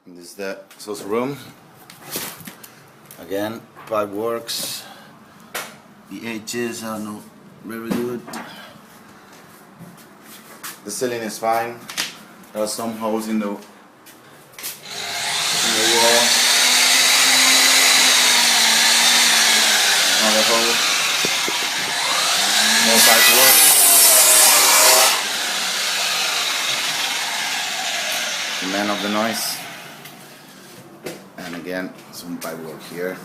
This is the sauce room. Again, pipe works. The edges are not very good. The ceiling is fine. There are some holes in the wall. Another hole. More pipe work. The man of the noise. And again, some pipe work here.